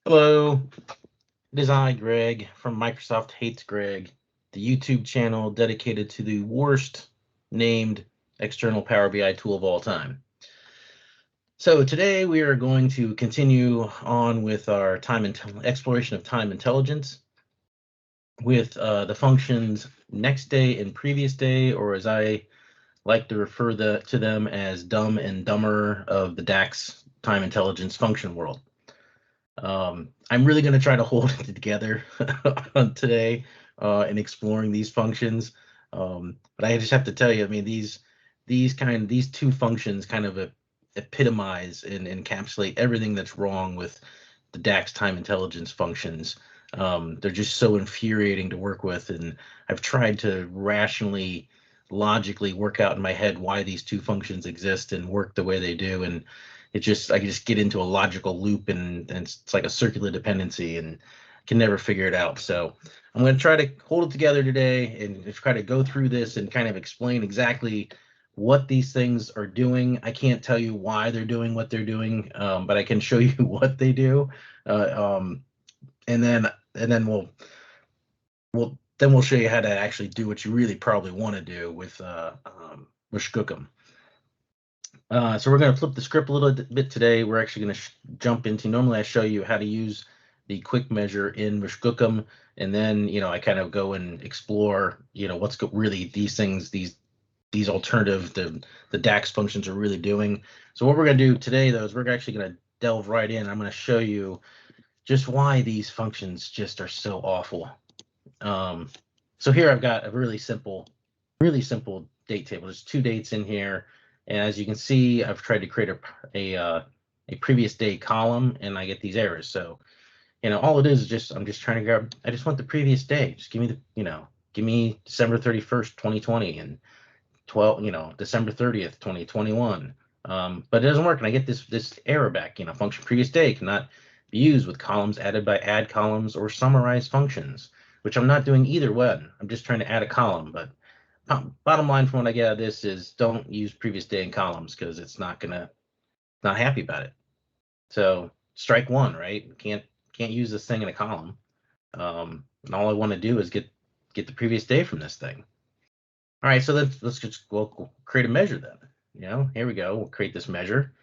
Hello, it is I, Greg, from Microsoft Hates Greg, the YouTube channel dedicated to the worst named external Power BI tool of all time. So today we are going to continue on with our exploration of time intelligence with the functions NEXTDAY and PREVIOUSDAY, or as I like to refer to them as Dumb and Dumber of the DAX time intelligence function world. I'm really going to try to hold it together today in exploring these functions. But I just have to tell you, I mean, these two functions kind of epitomize and encapsulate everything that's wrong with the DAX time intelligence functions. They're just so infuriating to work with, and I've tried to rationally, logically work out in my head why these two functions exist and work the way they do, and I just get into a logical loop, and it's like a circular dependency, and can never figure it out. So I'm going to try to hold it together today and try to go through this and kind of explain exactly what these things are doing. I can't tell you why they're doing what they're doing, but I can show you what they do, and then we'll show you how to actually do what you really probably want to do with Skookum. So we're going to flip the script a little bit today. We're actually going to jump into, normally I show you how to use the quick measure in Skookum, and then, I kind of go and explore, what's really these things, these alternative, the DAX functions are really doing. So what we're going to do today, though, is we're actually going to delve right in. I'm going to show you just why these functions just are so awful. So here I've got a really simple date table. There's two dates in here. And as you can see, I've tried to create a previous day column, and I get these errors. So, all it is just, I'm just trying to grab, I just want the previous day. Just give me give me December 31st, 2020 and December 30th, 2021. But it doesn't work, and I get this error back. Function previous day cannot be used with columns added by add columns or summarize functions, which I'm not doing either one. I'm just trying to add a column, but bottom line from what I get out of this is don't use previous day in columns, because it's not happy about it. So strike one, right? Can't use this thing in a column. And all I want to do is get the previous day from this thing. All right, so let's just we'll create a measure then. Here we go. We'll create this measure,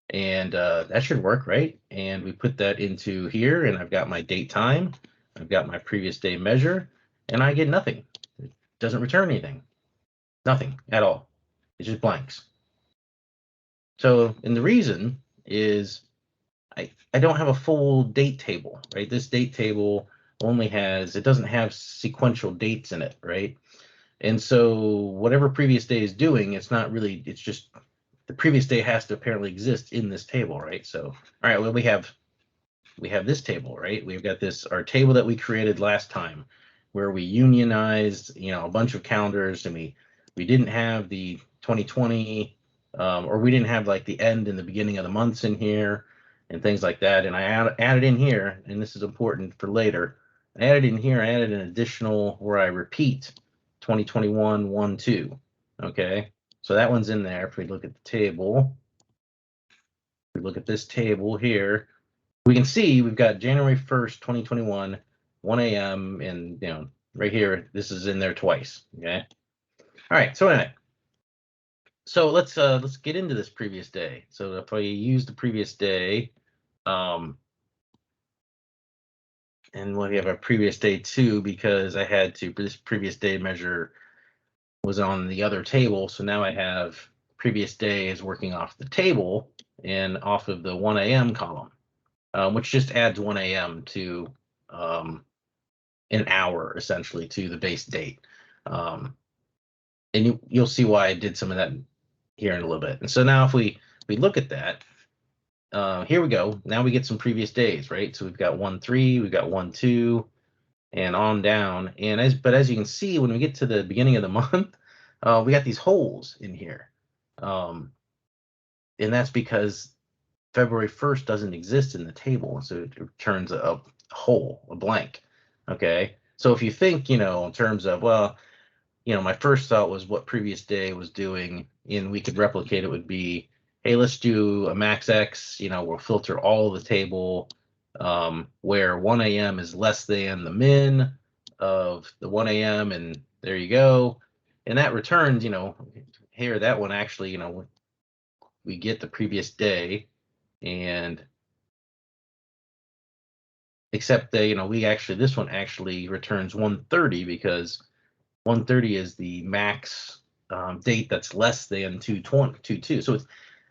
and that should work, right? And we put that into here, and I've got my date time. I've got my previous day measure, and I get nothing. It doesn't return anything. Nothing at all. It's just blanks. So, and the reason is I don't have a full date table, right? This date table only it doesn't have sequential dates in it, right? And so whatever previous day is doing, it's just the previous day has to apparently exist in this table, right? So, all right, well, we have this table, right? We've got our table that we created last time, where we unionized, a bunch of calendars, and we didn't have the 2020, or we didn't have like the end and the beginning of the months in here and things like that. And I added in here, and this is important for later, I added an additional where I repeat 2021, 1, 2. Okay, so that one's in there. If we look at the table, we look at this table here, we can see we've got January 1st, 2021, 1 a.m. and right here, this is in there twice. Okay. All right, so anyway, so let's get into this previous day. So if I use the previous day, and we have a previous day too, because I had to, this previous day measure was on the other table. So now I have previous day is working off the table and off of the 1 a.m. column, which just adds 1 a.m. to an hour essentially to the base date. And you'll see why I did some of that here in a little bit. And so now if we look at that, here we go. Now we get some previous days, right? So we've got 1-3, we've got 1-2, and on down. And as you can see, when we get to the beginning of the month, we got these holes in here, and that's because February 1st doesn't exist in the table, so it returns a hole, a blank. Okay, so if you think, in terms of, well, my first thought was what previous day was doing, and we could replicate it would be, hey, let's do a max X, we'll filter all of the table, where 1 a.m. is less than the min of the 1 a.m. and there you go. And that returns, here, that one actually, we get the previous day, and except that, this one actually returns 1:30 because 1:30 is the max date that's less than 2:22.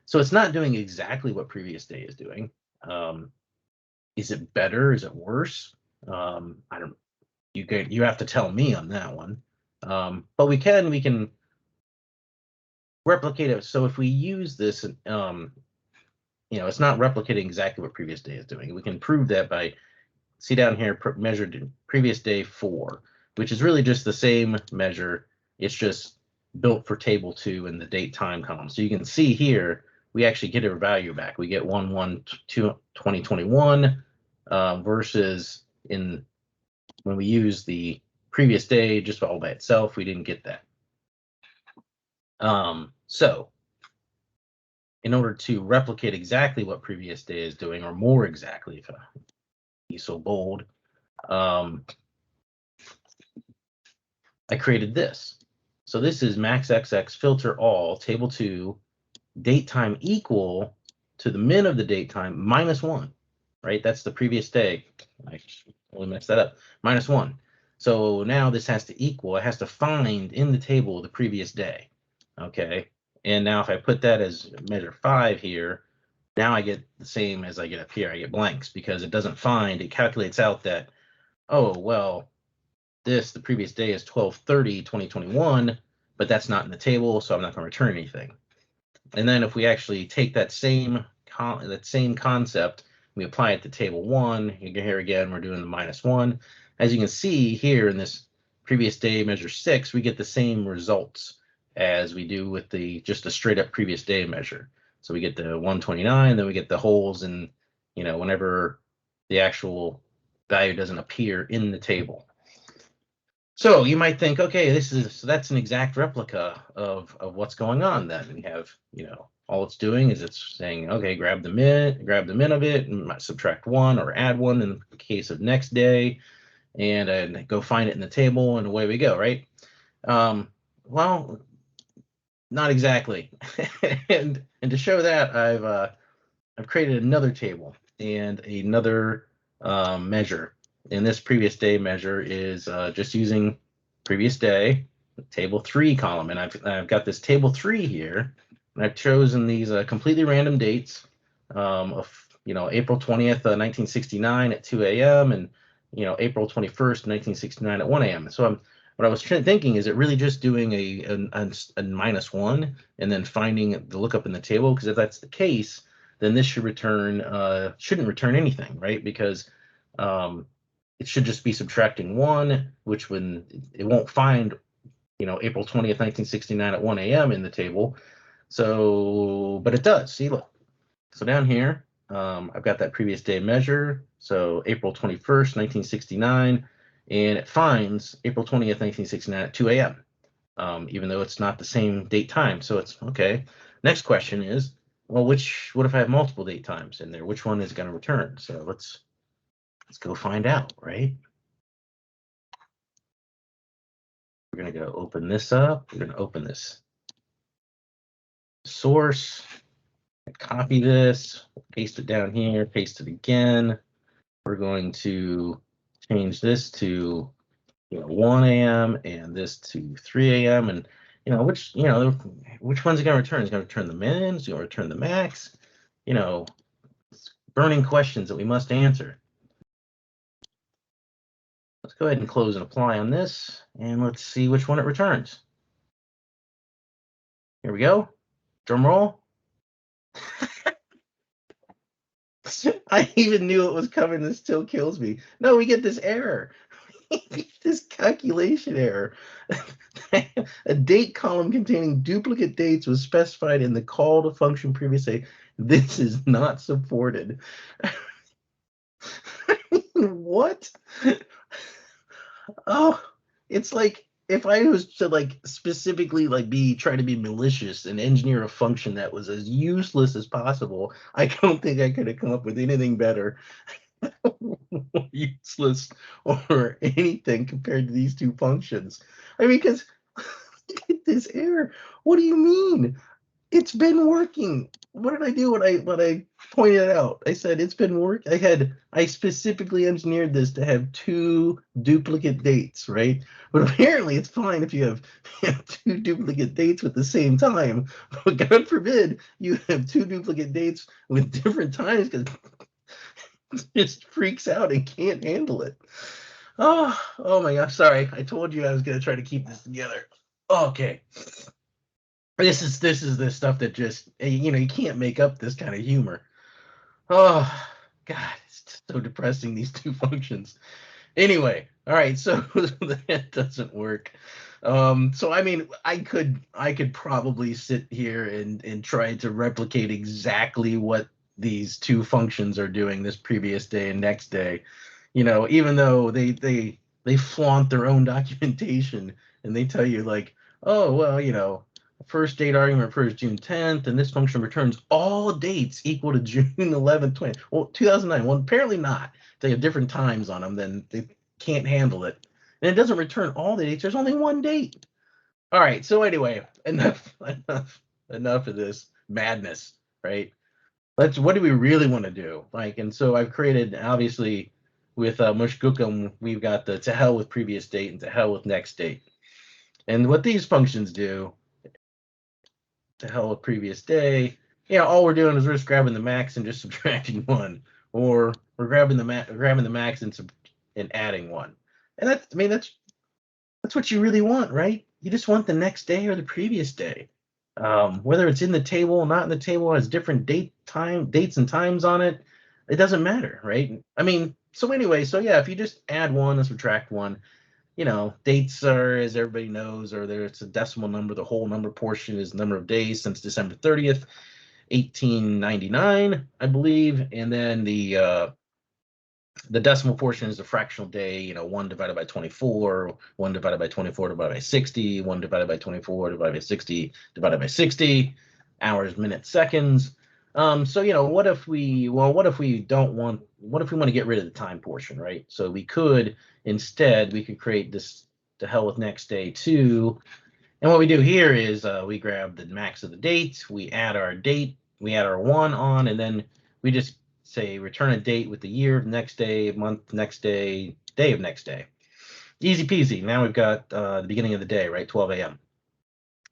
So it's not doing exactly what previous day is doing. Is it better? Is it worse? I don't. You have to tell me on that one. But we can replicate it. So if we use this, it's not replicating exactly what previous day is doing. We can prove that by, see down here, measured previous day 4, which is really just the same measure. It's just built for table 2 in the date time column. So you can see here, we actually get our value back. We get 1/1/2021 versus when we use the previous day just all by itself, we didn't get that. So in order to replicate exactly what previous day is doing, or more exactly, if I be so bold, I created this. So this is maxxx filter all table 2 date time equal to the min of the date time minus 1, right? That's the previous day. I only messed that up. Minus 1. So now this has to equal, it has to find in the table the previous day. Okay. And now if I put that as measure 5 here, now I get the same as I get up here. I get blanks because it doesn't find, it calculates out that, oh, well, the previous day is 12/30/2021, but that's not in the table, so I'm not going to return anything. And then if we actually take that same concept, we apply it to table 1. Here again, we're doing the minus 1. As you can see here in this previous day measure 6, we get the same results as we do with just a straight up previous day measure. So we get the 129, then we get the holes in, whenever the actual value doesn't appear in the table. So you might think, okay, that's an exact replica of what's going on. Then we have, all it's doing is it's saying, okay, grab the min of it and subtract 1 or add 1 in the case of next day, and go find it in the table, and away we go, right? Well, not exactly. and to show that, I've created another table and another measure. And this previous day measure is just using previous day, table 3 column. And I've got this table 3 here, and I've chosen these completely random dates of, April 20th, 1969 at 2 a.m. and, April 21st, 1969 at 1 a.m. So what I was thinking, is it really just doing a minus 1 and then finding the lookup in the table? Because if that's the case, then this shouldn't return anything, right? Because it should just be subtracting 1, which when it won't find, April 20th, 1969 at 1 a.m. in the table. So, but it does. See, look. So down here, I've got that previous day measure. So April 21st, 1969, and it finds April 20th, 1969 at 2 a.m. Even though it's not the same date time. So it's okay. Next question is, well, what if I have multiple date times in there? Which one is going to return? So let's go find out, right? We're going to go open this up. We're going to open this source, copy this, paste it down here, paste it again. We're going to change this to 1 a.m. and this to 3 a.m. and which one's it going to return? Is it going to return the min? Is it going to return the max? Burning questions that we must answer. Let's go ahead and close and apply on this, and let's see which one it returns. Here we go. Drum roll. I even knew it was coming. This still kills me. No, we get this error. This calculation error. A date column containing duplicate dates was specified in the call to function previously. This is not supported. What? Oh, it's like if I was to specifically try to be malicious and engineer a function that was as useless as possible, I don't think I could have come up with anything better. useless or anything compared to these two functions. I mean, because look at this error. What do you mean? It's been working. What did I do when I pointed it out? I said it's been work. I specifically engineered this to have two duplicate dates, right? But apparently it's fine if you have, two duplicate dates with the same time. But God forbid you have two duplicate dates with different times, because it just freaks out and can't handle it. Oh my gosh, sorry. I told you I was gonna try to keep this together. Okay. This is the stuff that just, you can't make up this kind of humor. Oh God, it's just so depressing, these two functions. Anyway, all right, so that doesn't work. So I mean, I could probably sit here and try to replicate exactly what these two functions are doing, this previous day and next day. Even though they flaunt their own documentation, and they tell you like, oh well, first date argument refers June 10th, and this function returns all dates equal to June 11th, 20. Well, 2009. Well, apparently not. They have different times on them, then they can't handle it. And it doesn't return all the dates. There's only one date. All right. So anyway, enough of this madness, right? What do we really want to do? And so I've created, obviously, with Mushgookum, we've got the to hell with previous date and to hell with next date. And what these functions do, to hell with previous day, all we're doing is we're just grabbing the max and just subtracting one, or we're grabbing the max and adding one. And that's what you really want, right? You just want the next day or the previous day. Whether it's in the table or not in the table, has different dates and times on it, it doesn't matter, right? I mean, so anyway, so yeah, if you just add one and subtract one, dates are, as everybody knows, or it's a decimal number. The whole number portion is the number of days since December 30th, 1899, I believe. And then the decimal portion is the fractional day, 1 divided by 24, 1 divided by 24 divided by 60, 1 divided by 24 divided by 60 divided by 60, hours, minutes, seconds. So, what if we want to get rid of the time portion, right? So we could create this to hell with next day 2. And what we do here is we grab the max of the date, we add our date, we add our 1 on, and then we just say return a date with the year of next day, month next day, day of next day. Easy peasy. Now we've got the beginning of the day, right? 12 a.m.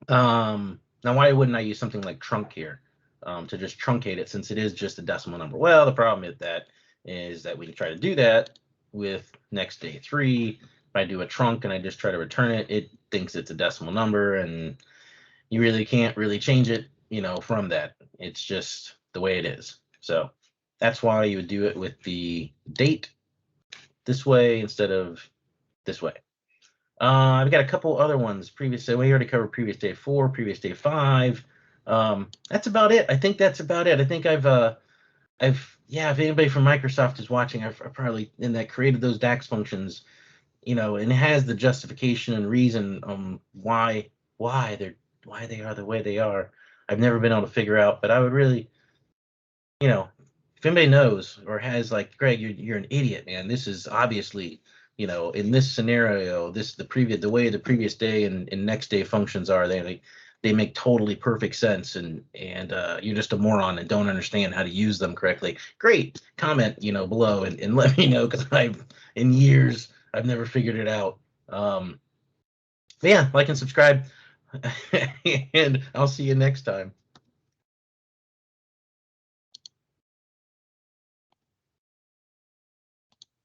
Now, why wouldn't I use something like trunc here to just truncate it, since it is just a decimal number? Well, the problem with that is that we can try to do that with next day 3. If I do a trunc and I just try to return it, it thinks it's a decimal number, and you really can't really change it, from that. It's just the way it is. So that's why you would do it with the date this way instead of this way. I've got a couple other ones. We already covered previous day 4, previous day 5. That's about it. I think that's about it. I think if anybody from Microsoft is watching, I've probably created those DAX functions, and it has the justification and reason why they are the way they are. I've never been able to figure out, but I would really, if anybody knows or has, like, Greg, you're an idiot, man. This is obviously, in this scenario, the way the previous day and next day functions are, they make totally perfect sense, and you're just a moron and don't understand how to use them correctly. Great, comment below and let me know, because in years I've never figured it out. But yeah, like and subscribe, and I'll see you next time.